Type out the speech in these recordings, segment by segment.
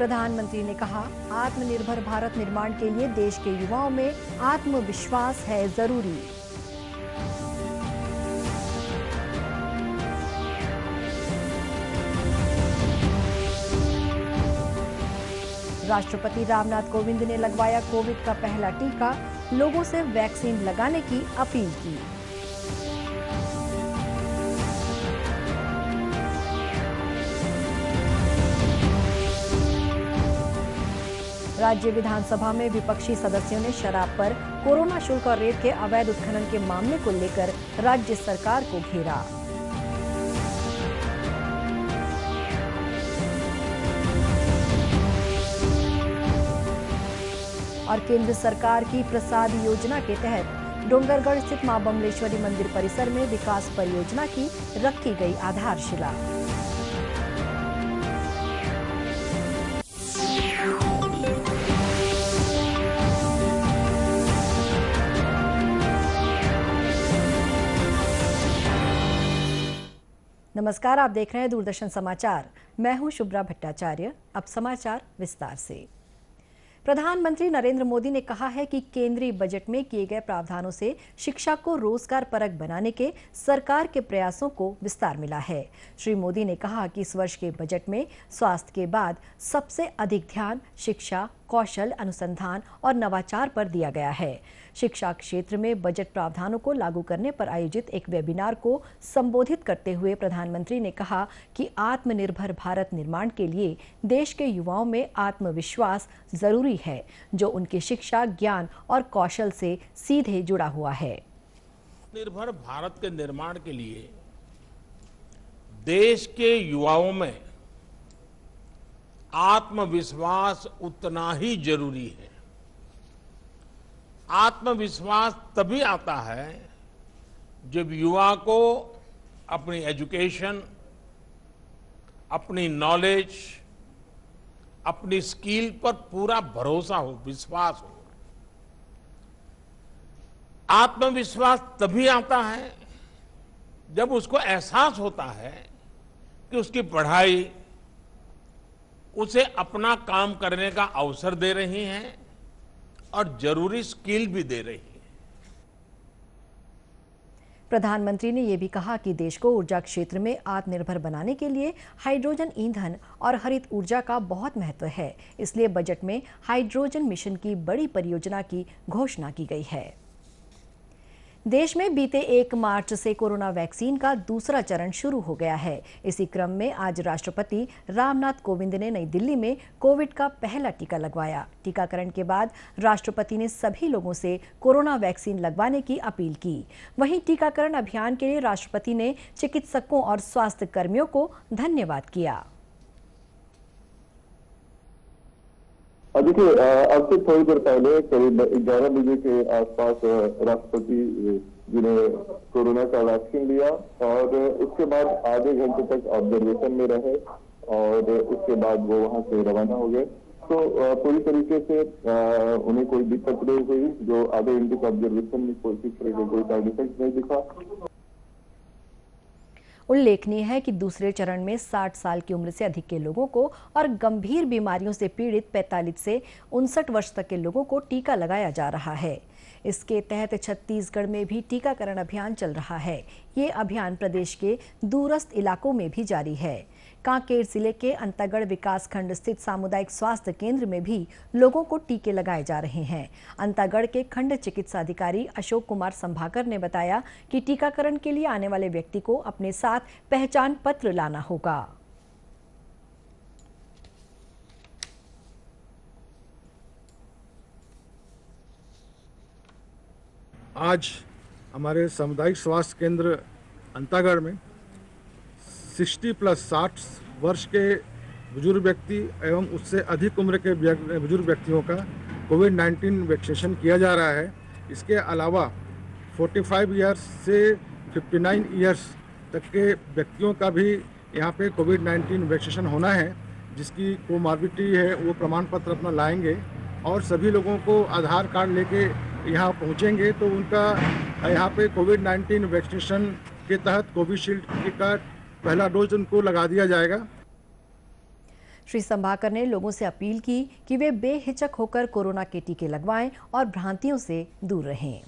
प्रधानमंत्री ने कहा, आत्मनिर्भर भारत निर्माण के लिए देश के युवाओं में आत्मविश्वास है जरूरी। राष्ट्रपति रामनाथ कोविंद ने लगवाया कोविड का पहला टीका, लोगों से वैक्सीन लगाने की अपील की। राज्य विधानसभा में विपक्षी सदस्यों ने शराब पर कोरोना शुल्क और रेत के अवैध उत्खनन के मामले को लेकर राज्य सरकार को घेरा। और केंद्र सरकार की प्रसाद योजना के तहत डोंगरगढ़ स्थित मां बमलेश्वरी मंदिर परिसर में विकास परियोजना की रखी गई आधारशिला। नमस्कार, आप देख रहे हैं दूरदर्शन समाचार। मैं हूं शुभ्रा भट्टाचार्य। अब समाचार विस्तार से। प्रधानमंत्री नरेंद्र मोदी ने कहा है कि केंद्रीय बजट में किए गए प्रावधानों से शिक्षा को रोजगार परक बनाने के सरकार के प्रयासों को विस्तार मिला है। श्री मोदी ने कहा कि इस वर्ष के बजट में स्वास्थ्य के बाद सबसे अधिक ध्यान शिक्षा, कौशल, अनुसंधान और नवाचार पर दिया गया है। शिक्षा क्षेत्र में बजट प्रावधानों को लागू करने पर आयोजित एक वेबिनार को संबोधित करते हुए प्रधानमंत्री ने कहा कि आत्मनिर्भर भारत निर्माण के लिए देश के युवाओं में आत्मविश्वास जरूरी है, जो उनकी शिक्षा, ज्ञान और कौशल से सीधे जुड़ा हुआ है। निर्भर भारत के निर्माण के लिए देश के युवाओं में आत्मविश्वास उतना ही जरूरी है। आत्मविश्वास तभी आता है जब युवा को अपनी एजुकेशन, अपनी नॉलेज, अपनी स्किल पर पूरा भरोसा हो, विश्वास हो। आत्मविश्वास तभी आता है जब उसको एहसास होता है कि उसकी पढ़ाई उसे अपना काम करने का अवसर दे रही है और जरूरी स्किल भी दे रही है। प्रधानमंत्री ने यह भी कहा कि देश को ऊर्जा क्षेत्र में आत्मनिर्भर बनाने के लिए हाइड्रोजन ईंधन और हरित ऊर्जा का बहुत महत्व है। इसलिए बजट में हाइड्रोजन मिशन की बड़ी परियोजना की घोषणा की गई है। देश में बीते 1 मार्च से कोरोना वैक्सीन का दूसरा चरण शुरू हो गया है। इसी क्रम में आज राष्ट्रपति रामनाथ कोविंद ने नई दिल्ली में कोविड का पहला टीका लगवाया। टीकाकरण के बाद राष्ट्रपति ने सभी लोगों से कोरोना वैक्सीन लगवाने की अपील की। वहीं टीकाकरण अभियान के लिए राष्ट्रपति ने चिकित्सकों और स्वास्थ्य कर्मियों को धन्यवाद किया। देखिए, अब से थोड़ी देर पहले करीब 11 बजे के आसपास राष्ट्रपति जी ने कोरोना का वैक्सीन लिया और उसके बाद आधे घंटे तक ऑब्जर्वेशन में रहे और उसके बाद वो वहां से रवाना हो गए। तो पूरी तरीके से उन्हें कोई दिक्कत नहीं हुई। जो आधे घंटे के ऑब्जर्वेशन में कोई साइड इफेक्ट नहीं दिखा। उल्लेखनीय है कि दूसरे चरण में 60 साल की उम्र से अधिक के लोगों को और गंभीर बीमारियों से पीड़ित 45 से 59 वर्ष तक के लोगों को टीका लगाया जा रहा है। इसके तहत छत्तीसगढ़ में भी टीकाकरण अभियान चल रहा है। ये अभियान प्रदेश के दूरस्थ इलाकों में भी जारी है। कांकेर जिले के अंतागढ़ विकासखंड स्थित सामुदायिक स्वास्थ्य केंद्र में भी लोगों को टीके लगाए जा रहे हैं। अंतागढ़ के खंड चिकित्सा अधिकारी अशोक कुमार संभाकर ने बताया कि टीकाकरण के लिए आने वाले व्यक्ति को अपने साथ पहचान पत्र लाना होगा। आज हमारे सामुदायिक स्वास्थ्य केंद्र अंतागढ़ में 60 वर्ष के बुजुर्ग व्यक्ति एवं उससे अधिक उम्र के बुजुर्ग व्यक्तियों का कोविड-19 वैक्सीनेशन किया जा रहा है। इसके अलावा 45 ईयर्स से 59 ईयर्स तक के व्यक्तियों का भी यहाँ पे कोविड-19 वैक्सीनेशन होना है। जिसकी कोमॉर्बिडिटी है वो प्रमाण पत्र अपना लाएंगे और सभी लोगों को आधार कार्ड लेके यहाँ पहुँचेंगे तो उनका यहाँ पे कोविड-19 वैक्सीनेशन के तहत कोविशील्ड का पहला डोज उनको लगा दिया जाएगा। श्री संभाकर ने लोगों से अपील की कि वे बेहिचक होकर कोरोना के टीके लगवाएं और भ्रांतियों से दूर रहें।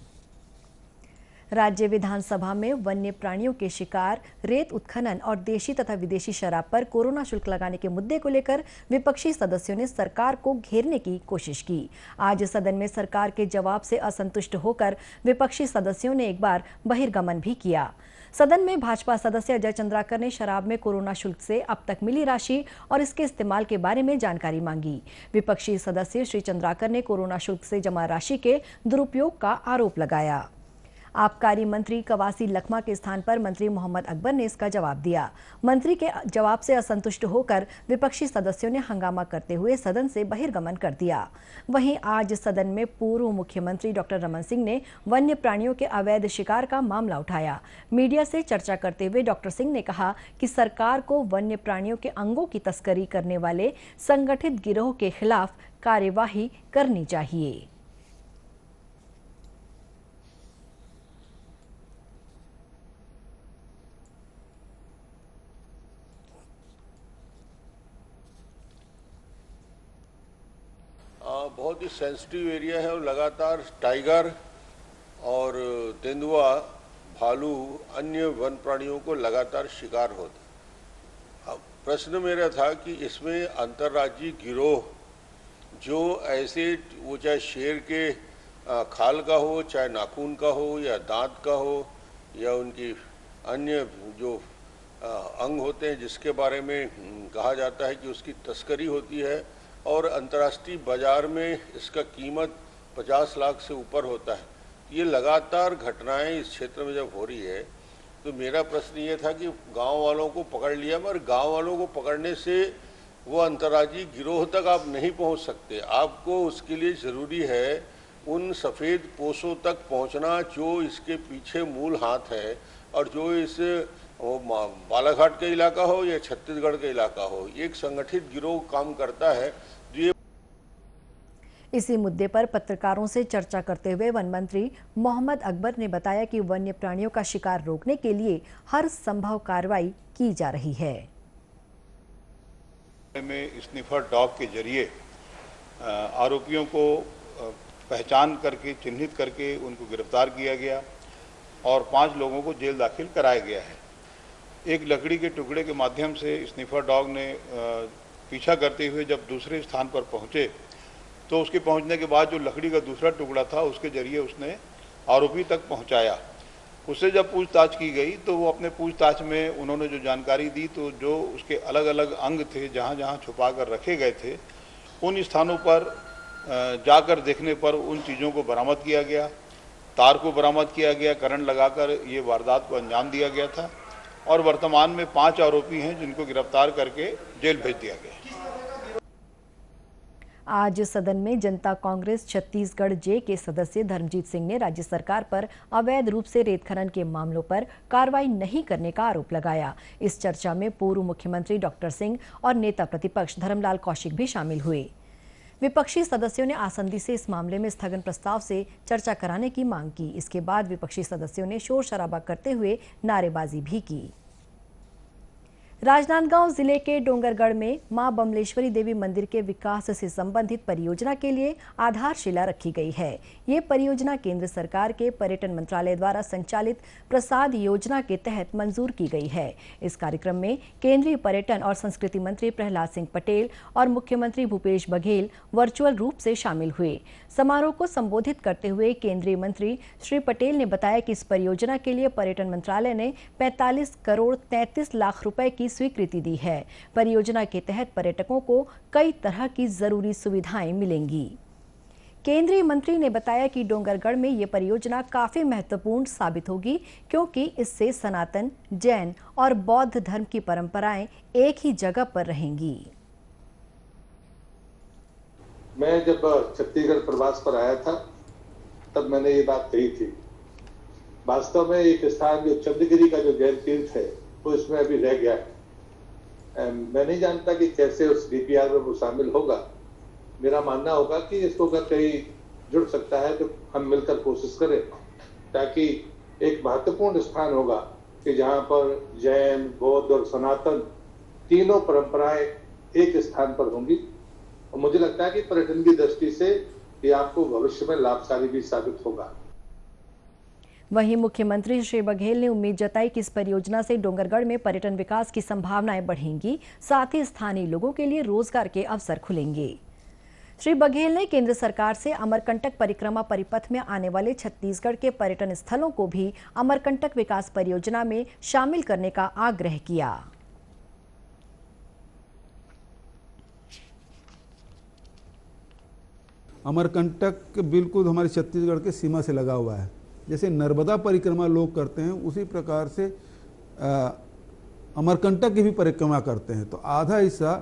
राज्य विधानसभा में वन्य प्राणियों के शिकार, रेत उत्खनन और देशी तथा विदेशी शराब पर कोरोना शुल्क लगाने के मुद्दे को लेकर विपक्षी सदस्यों ने सरकार को घेरने की कोशिश की। आज सदन में सरकार के जवाब से असंतुष्ट होकर विपक्षी सदस्यों ने एक बार बहिर्गमन भी किया। सदन में भाजपा सदस्य अजय चंद्राकर ने शराब में कोरोना शुल्क से अब तक मिली राशि और इसके इस्तेमाल के बारे में जानकारी मांगी। विपक्षी सदस्य श्री चंद्राकर ने कोरोना शुल्क से जमा राशि के दुरुपयोग का आरोप लगाया। आबकारी मंत्री कवासी लखमा के स्थान पर मंत्री मोहम्मद अकबर ने इसका जवाब दिया। मंत्री के जवाब से असंतुष्ट होकर विपक्षी सदस्यों ने हंगामा करते हुए सदन से बहिर्गमन कर दिया। वहीं आज सदन में पूर्व मुख्यमंत्री डॉक्टर रमन सिंह ने वन्य प्राणियों के अवैध शिकार का मामला उठाया। मीडिया से चर्चा करते हुए डॉक्टर सिंह ने कहा कि सरकार को वन्य प्राणियों के अंगों की तस्करी करने वाले संगठित गिरोह के खिलाफ कार्यवाही करनी चाहिए। बहुत ही सेंसिटिव एरिया है और लगातार टाइगर और तेंदुआ, भालू, अन्य वन प्राणियों को लगातार शिकार होता है। अब प्रश्न मेरा था कि इसमें अंतर्राज्यीय गिरोह जो ऐसे, वो चाहे शेर के खाल का हो, चाहे नाखून का हो, या दांत का हो, या उनकी अन्य जो अंग होते हैं जिसके बारे में कहा जाता है कि उसकी तस्करी होती है और अंतर्राष्ट्रीय बाजार में इसका कीमत 50 लाख से ऊपर होता है। ये लगातार घटनाएं इस क्षेत्र में जब हो रही है तो मेरा प्रश्न ये था कि गांव वालों को पकड़ लिया, मगर गांव वालों को पकड़ने से वो अंतर्राज्यीय गिरोह तक आप नहीं पहुंच सकते। आपको उसके लिए ज़रूरी है उन सफ़ेद पोशों तक पहुंचना जो इसके पीछे मूल हाथ है, और जो इस बालाघाट का इलाका हो या छत्तीसगढ़ का इलाका हो, एक संगठित गिरोह काम करता है। इसी मुद्दे पर पत्रकारों से चर्चा करते हुए वन मंत्री मोहम्मद अकबर ने बताया कि वन्य प्राणियों का शिकार रोकने के लिए हर संभव कार्रवाई की जा रही है। में स्निफर डॉग के जरिए आरोपियों को पहचान करके, चिन्हित करके उनको गिरफ्तार किया गया और 5 लोगों को जेल दाखिल कराया गया है। एक लकड़ी के टुकड़े के माध्यम से स्निफर डॉग ने पीछा करते हुए जब दूसरे स्थान पर पहुंचे तो उसके पहुंचने के बाद जो लकड़ी का दूसरा टुकड़ा था उसके जरिए उसने आरोपी तक पहुंचाया। उससे जब पूछताछ की गई तो वो अपने पूछताछ में उन्होंने जो जानकारी दी तो जो उसके अलग अलग अंग थे जहाँ जहाँ छुपा कर रखे गए थे उन स्थानों पर जाकर देखने पर उन चीज़ों को बरामद किया गया। तार को बरामद किया गया, करंट लगाकर ये वारदात को अंजाम दिया गया था और वर्तमान में 5 आरोपी हैं जिनको गिरफ्तार करके जेल भेज दिया गया। आज सदन में जनता कांग्रेस छत्तीसगढ़ जे के सदस्य धर्मजीत सिंह ने राज्य सरकार पर अवैध रूप से रेत खनन के मामलों पर कार्रवाई नहीं करने का आरोप लगाया। इस चर्चा में पूर्व मुख्यमंत्री डॉक्टर सिंह और नेता प्रतिपक्ष धर्मलाल कौशिक भी शामिल हुए। विपक्षी सदस्यों ने आसंदी से इस मामले में स्थगन प्रस्ताव से चर्चा कराने की मांग की। इसके बाद विपक्षी सदस्यों ने शोर शराबा करते हुए नारेबाजी भी की। राजनांदगांव जिले के डोंगरगढ़ में मां बमलेश्वरी देवी मंदिर के विकास से संबंधित परियोजना के लिए आधारशिला रखी गई है। ये परियोजना केंद्र सरकार के पर्यटन मंत्रालय द्वारा संचालित प्रसाद योजना के तहत मंजूर की गई है। इस कार्यक्रम में केंद्रीय पर्यटन और संस्कृति मंत्री प्रहलाद सिंह पटेल और मुख्यमंत्री भूपेश बघेल वर्चुअल रूप से शामिल हुए। समारोह को संबोधित करते हुए केंद्रीय मंत्री श्री पटेल ने बताया कि इस परियोजना के लिए पर्यटन मंत्रालय ने 45 करोड़ 33 लाख रुपए की स्वीकृति दी है। परियोजना के तहत पर्यटकों को कई तरह की जरूरी सुविधाएं मिलेंगी। केंद्रीय मंत्री ने बताया कि डोंगरगढ़ में ये परियोजना काफी महत्वपूर्ण साबित होगी क्योंकि इससे सनातन, जैन और बौद्ध धर्म की परंपराएं एक ही जगह पर रहेंगी। मैं जब छत्तीसगढ़ प्रवास पर आया था तब मैंने ये बात कही थी। वास्तव में एक स्थान जो चंद्रगिरी का जो जैन तीर्थ है वो इसमें अभी रह गया है। मैं नहीं जानता कि कैसे उस डीपीआर में वो शामिल होगा। मेरा मानना होगा कि इसको अगर कहीं जुड़ सकता है तो हम मिलकर कोशिश करें ताकि एक महत्वपूर्ण स्थान होगा कि जहाँ पर जैन, बौद्ध और सनातन तीनों परंपराएं एक स्थान पर होंगी। और मुझे लगता है कि पर्यटन की दृष्टि से ये आपको भविष्य में लाभकारी भी साबित होगा। वहीं मुख्यमंत्री श्री बघेल ने उम्मीद जताई कि इस परियोजना से डोंगरगढ़ में पर्यटन विकास की संभावनाएं बढ़ेंगी, साथ ही स्थानीय लोगों के लिए रोजगार के अवसर खुलेंगे। श्री बघेल ने केंद्र सरकार से अमरकंटक परिक्रमा परिपथ में आने वाले छत्तीसगढ़ के पर्यटन स्थलों को भी अमरकंटक विकास परियोजना में शामिल करने का आग्रह किया। अमरकंटक बिल्कुल हमारे छत्तीसगढ़ के सीमा से लगा हुआ है। जैसे नर्मदा परिक्रमा लोग करते हैं, उसी प्रकार से अमरकंटक की भी परिक्रमा करते हैं। तो आधा हिस्सा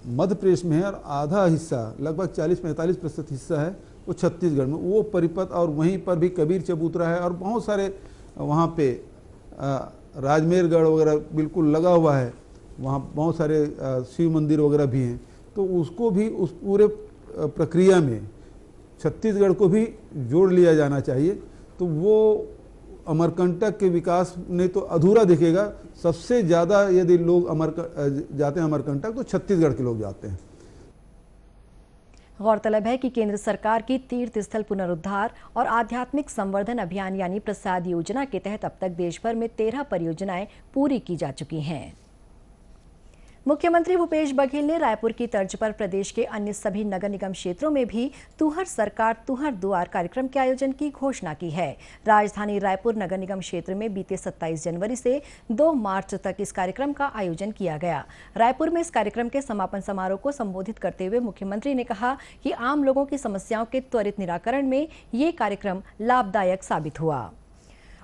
मध्य प्रदेश में है और आधा हिस्सा लगभग 40-45% हिस्सा है वो छत्तीसगढ़ में। वो परिपथ और वहीं पर भी कबीर चबूतरा है और बहुत सारे वहाँ पे राजमेरगढ़ वगैरह बिल्कुल लगा हुआ है। वहाँ बहुत सारे शिव मंदिर वगैरह भी हैं। तो उसको भी उस पूरे प्रक्रिया में छत्तीसगढ़ को भी जोड़ लिया जाना चाहिए। तो वो अमरकंटक के विकास ने तो अधूरा दिखेगा। सबसे ज़्यादा यदि लोग जाते हैं अमरकंटक तो छत्तीसगढ़ के लोग जाते हैं। गौरतलब है कि केंद्र सरकार की तीर्थ स्थल पुनरुद्धार और आध्यात्मिक संवर्धन अभियान यानी प्रसाद योजना के तहत अब तक देश भर में 13 परियोजनाएं पूरी की जा चुकी हैं। मुख्यमंत्री भूपेश बघेल ने रायपुर की तर्ज पर प्रदेश के अन्य सभी नगर निगम क्षेत्रों में भी तुहर सरकार तुहर दुआर कार्यक्रम के आयोजन की घोषणा की है। राजधानी रायपुर नगर निगम क्षेत्र में बीते 27 जनवरी से 2 मार्च तक इस कार्यक्रम का आयोजन किया गया। रायपुर में इस कार्यक्रम के समापन समारोह को संबोधित करते हुए मुख्यमंत्री ने कहा कि आम लोगों की समस्याओं के त्वरित निराकरण में ये कार्यक्रम लाभदायक साबित हुआ।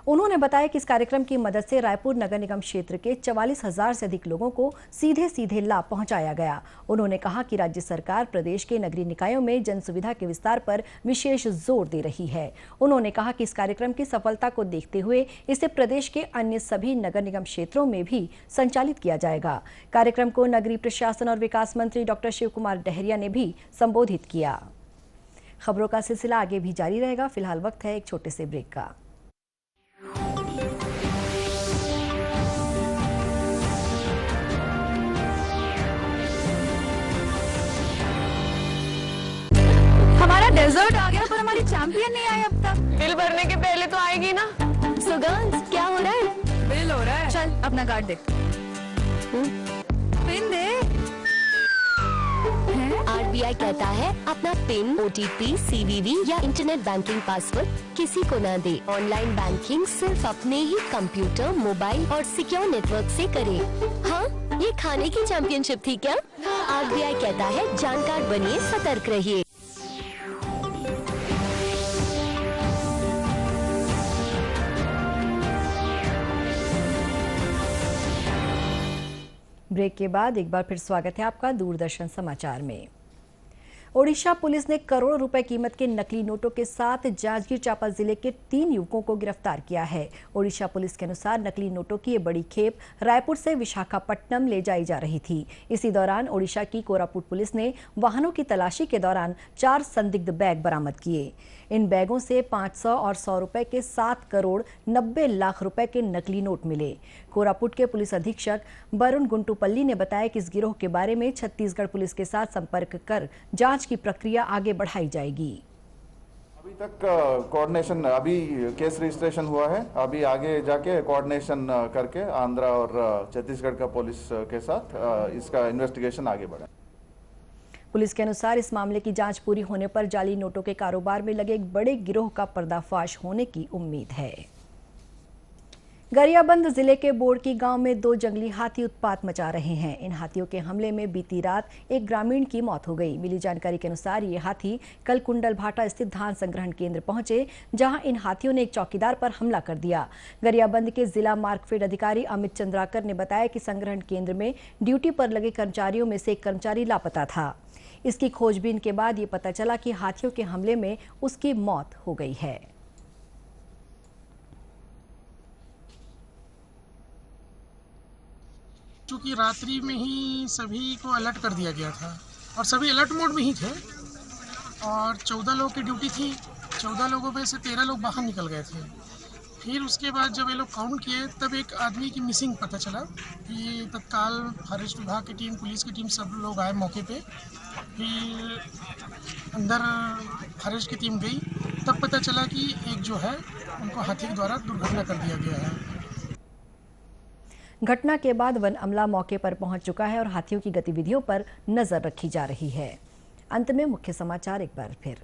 उन्होंने बताया कि इस कार्यक्रम की मदद से रायपुर नगर निगम क्षेत्र के 44,000 से अधिक लोगों को सीधे लाभ पहुंचाया गया। उन्होंने कहा कि राज्य सरकार प्रदेश के नगरीय निकायों में जन सुविधा के विस्तार पर विशेष जोर दे रही है। उन्होंने कहा कि इस कार्यक्रम की सफलता को देखते हुए इसे प्रदेश के अन्य सभी नगर निगम क्षेत्रों में भी संचालित किया जाएगा। कार्यक्रम को नगरीय प्रशासन और विकास मंत्री डॉक्टर शिव कुमार डहरिया ने भी संबोधित किया। खबरों का सिलसिला आगे भी जारी रहेगा। फिलहाल वक्त है एक छोटे से ब्रेक का। हमारा डेजर्ट आ गया पर हमारी चैंपियन नहीं आई अब तक। बिल भरने के पहले तो आएगी ना। सुगंध क्या हो रहा है? बिल हो रहा है। चल अपना कार्ड दे। पिन दे। RBI कहता है अपना पिन, OTP, CVV या इंटरनेट बैंकिंग पासवर्ड किसी को ना दे। ऑनलाइन बैंकिंग सिर्फ अपने ही कंप्यूटर, मोबाइल और सिक्योर नेटवर्क से करें। हाँ, ये खाने की चैंपियनशिप थी क्या? RBI कहता है जानकार बनिए, सतर्क रहिए। ब्रेक के बाद एक बार फिर स्वागत है आपका दूरदर्शन समाचार में। ओडिशा पुलिस ने करोड़ों रुपए कीमत के नकली नोटों के साथ जांजगीर चांपा जिले के 3 युवकों को गिरफ्तार किया है। ओडिशा पुलिस के अनुसार नकली नोटों की ये बड़ी खेप रायपुर से विशाखापट्टनम ले जाई जा रही थी। इसी दौरान ओडिशा की कोरापुट पुलिस ने वाहनों की तलाशी के दौरान 4 संदिग्ध बैग बरामद किए। इन बैगों से 500 और 100 रुपए के 7 करोड़ 90 लाख रुपए के नकली नोट मिले। कोरापुट के पुलिस अधीक्षक वरुण गुंटुपल्ली ने बताया कि इस गिरोह के बारे में छत्तीसगढ़ पुलिस के साथ संपर्क कर जांच की प्रक्रिया आगे बढ़ाई जाएगी। अभी तक कोऑर्डिनेशन, अभी केस रजिस्ट्रेशन हुआ है। अभी आगे जाके कोऑर्डिनेशन करके आंध्र और छत्तीसगढ़ का पुलिस के साथ इसका इन्वेस्टिगेशन आगे बढ़ा। पुलिस के अनुसार इस मामले की जांच पूरी होने पर जाली नोटों के कारोबार में लगे एक बड़े गिरोह का पर्दाफाश होने की उम्मीद है। गरियाबंद जिले के बोड़की गांव में 2 जंगली हाथी उत्पात मचा रहे हैं। इन हाथियों के हमले में बीती रात एक ग्रामीण की मौत हो गई। मिली जानकारी के अनुसार ये हाथी कल कुंडल भाटा स्थित धान संग्रहण केंद्र पहुंचे, जहां इन हाथियों ने एक चौकीदार पर हमला कर दिया। गरियाबंद के जिला मार्कफेड अधिकारी अमित चंद्राकर ने बताया कि संग्रहण केंद्र में ड्यूटी पर लगे कर्मचारियों में से एक कर्मचारी लापता था। इसकी खोजबीन के बाद ये पता चला कि हाथियों के हमले में उसकी मौत हो गई है। चूँकि रात्रि में ही सभी को अलर्ट कर दिया गया था और सभी अलर्ट मोड में ही थे और 14 लोगों की ड्यूटी थी। 14 लोगों में से 13 लोग बाहर निकल गए थे फिर उसके बाद जब ये लोग काउंट किए तब एक आदमी की मिसिंग पता चला। फिर तत्काल फॉरेस्ट विभाग की टीम, पुलिस की टीम, सब लोग आए मौके पे। फिर अंदर फॉरेस्ट की टीम गई, तब पता चला कि एक जो है उनको हाथी के द्वारा दुर्घटना कर दिया गया है। घटना के बाद वन अमला मौके पर पहुंच चुका है और हाथियों की गतिविधियों पर नजर रखी जा रही है। अंत में मुख्य समाचार एक बार फिर।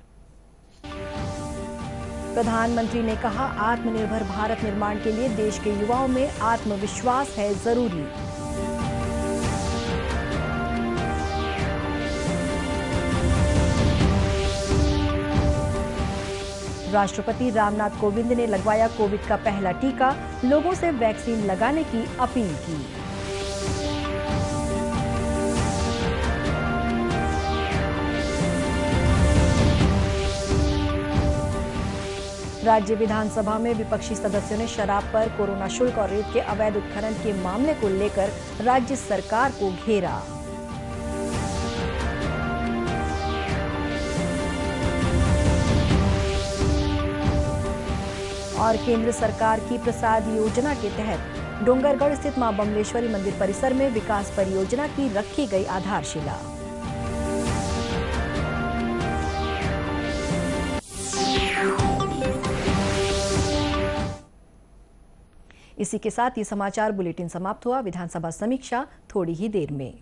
प्रधानमंत्री ने कहा, आत्मनिर्भर भारत निर्माण के लिए देश के युवाओं में आत्मविश्वास है जरूरी। राष्ट्रपति रामनाथ कोविंद ने लगवाया कोविड का पहला टीका, लोगों से वैक्सीन लगाने की अपील की। राज्य विधानसभा में विपक्षी सदस्यों ने शराब पर कोरोना शुल्क और रेत के अवैध उत्खनन के मामले को लेकर राज्य सरकार को घेरा। और केंद्र सरकार की प्रसाद योजना के तहत डोंगरगढ़ स्थित मां बमलेश्वरी मंदिर परिसर में विकास परियोजना की रखी गई आधारशिला। इसी के साथ ये समाचार बुलेटिन समाप्त हुआ। विधानसभा समीक्षा थोड़ी ही देर में।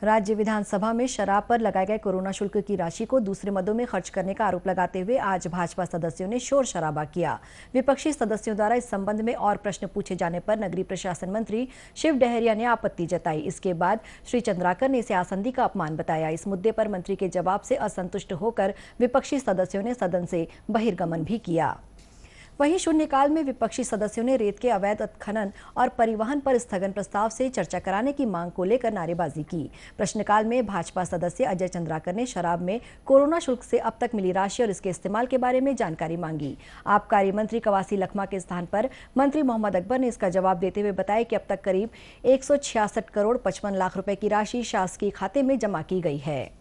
राज्य विधानसभा में शराब पर लगाए गए कोरोना शुल्क की राशि को दूसरे मदों में खर्च करने का आरोप लगाते हुए आज भाजपा सदस्यों ने शोर शराबा किया। विपक्षी सदस्यों द्वारा इस संबंध में और प्रश्न पूछे जाने पर नगरीय प्रशासन मंत्री शिव डहरिया ने आपत्ति जताई। इसके बाद श्री चंद्राकर ने इसे आसंदी का अपमान बताया। इस मुद्दे पर मंत्री के जवाब से असंतुष्ट होकर विपक्षी सदस्यों ने सदन से बहिर्गमन भी किया। वहीं शून्यकाल में विपक्षी सदस्यों ने रेत के अवैध उत्खनन और परिवहन पर स्थगन प्रस्ताव से चर्चा कराने की मांग को लेकर नारेबाजी की। प्रश्नकाल में भाजपा सदस्य अजय चंद्राकर ने शराब में कोरोना शुल्क से अब तक मिली राशि और इसके इस्तेमाल के बारे में जानकारी मांगी। आबकारी मंत्री कवासी लखमा के स्थान पर मंत्री मोहम्मद अकबर ने इसका जवाब देते हुए बताया कि अब तक करीब 166 करोड़ 55 लाख रुपए की राशि शासकीय खाते में जमा की गई है।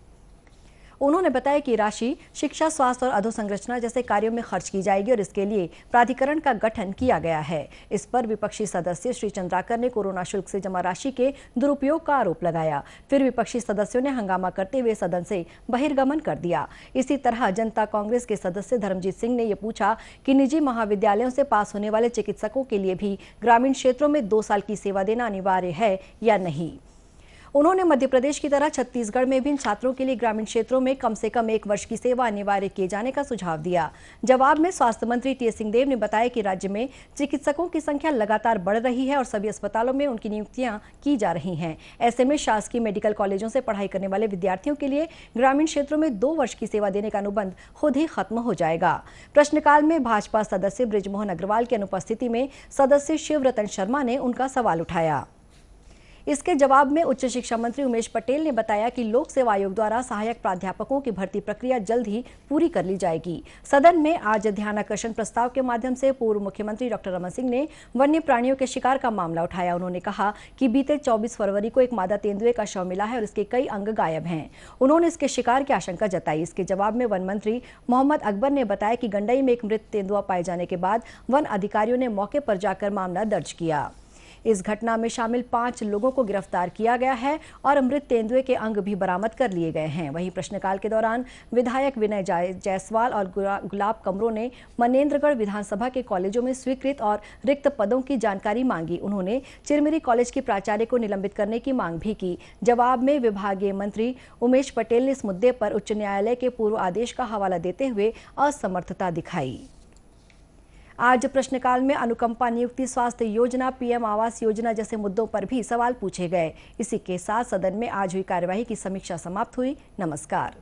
उन्होंने बताया कि राशि शिक्षा, स्वास्थ्य और अधोसंरचना जैसे कार्यों में खर्च की जाएगी और इसके लिए प्राधिकरण का गठन किया गया है। इस पर विपक्षी सदस्य श्री चंद्राकर ने कोरोना शुल्क से जमा राशि के दुरुपयोग का आरोप लगाया। फिर विपक्षी सदस्यों ने हंगामा करते हुए सदन से बहिर्गमन कर दिया। इसी तरह जनता कांग्रेस के सदस्य धर्मजीत सिंह ने यह पूछा कि निजी महाविद्यालयों से पास होने वाले चिकित्सकों के लिए भी ग्रामीण क्षेत्रों में 2 साल की सेवा देना अनिवार्य है या नहीं। उन्होंने मध्य प्रदेश की तरह छत्तीसगढ़ में भी इन छात्रों के लिए ग्रामीण क्षेत्रों में कम से कम 1 वर्ष की सेवा अनिवार्य किए जाने का सुझाव दिया। जवाब में स्वास्थ्य मंत्री टी.एस. सिंहदेव ने बताया कि राज्य में चिकित्सकों की संख्या लगातार बढ़ रही है और सभी अस्पतालों में उनकी नियुक्तियां की जा रही हैं। ऐसे में शासकीय मेडिकल कॉलेजों से पढ़ाई करने वाले विद्यार्थियों के लिए ग्रामीण क्षेत्रों में 2 वर्ष की सेवा देने का अनुबंध खुद ही खत्म हो जाएगा। प्रश्नकाल में भाजपा सदस्य बृजमोहन अग्रवाल की अनुपस्थिति में सदस्य शिवरतन शर्मा ने उनका सवाल उठाया। इसके जवाब में उच्च शिक्षा मंत्री उमेश पटेल ने बताया कि लोक सेवा आयोग द्वारा सहायक प्राध्यापकों की भर्ती प्रक्रिया जल्द ही पूरी कर ली जाएगी। सदन में आज ध्यानाकर्षण प्रस्ताव के माध्यम से पूर्व मुख्यमंत्री डॉक्टर रमन सिंह ने वन्य प्राणियों के शिकार का मामला उठाया। उन्होंने कहा कि बीते 24 फरवरी को एक मादा तेंदुए का शव मिला है और इसके कई अंग गायब हैं। उन्होंने इसके शिकार की आशंका जताई। इसके जवाब में वन मंत्री मोहम्मद अकबर ने बताया कि गंडई में एक मृत तेंदुआ पाए जाने के बाद वन अधिकारियों ने मौके पर जाकर मामला दर्ज किया। इस घटना में शामिल 5 लोगों को गिरफ्तार किया गया है और मृत तेंदुए के अंग भी बरामद कर लिए गए हैं। वहीं प्रश्नकाल के दौरान विधायक विनय जायसवाल और गुलाब कमरों ने मनेन्द्रगढ़ विधानसभा के कॉलेजों में स्वीकृत और रिक्त पदों की जानकारी मांगी। उन्होंने चिरमिरी कॉलेज की प्राचार्य को निलंबित करने की मांग भी की। जवाब में विभागीय मंत्री उमेश पटेल ने इस मुद्दे पर उच्च न्यायालय के पूर्व आदेश का हवाला देते हुए असमर्थता दिखाई। आज प्रश्नकाल में अनुकंपा नियुक्ति, स्वास्थ्य योजना, पीएम आवास योजना जैसे मुद्दों पर भी सवाल पूछे गए। इसी के साथ सदन में आज हुई कार्यवाही की समीक्षा समाप्त हुई। नमस्कार।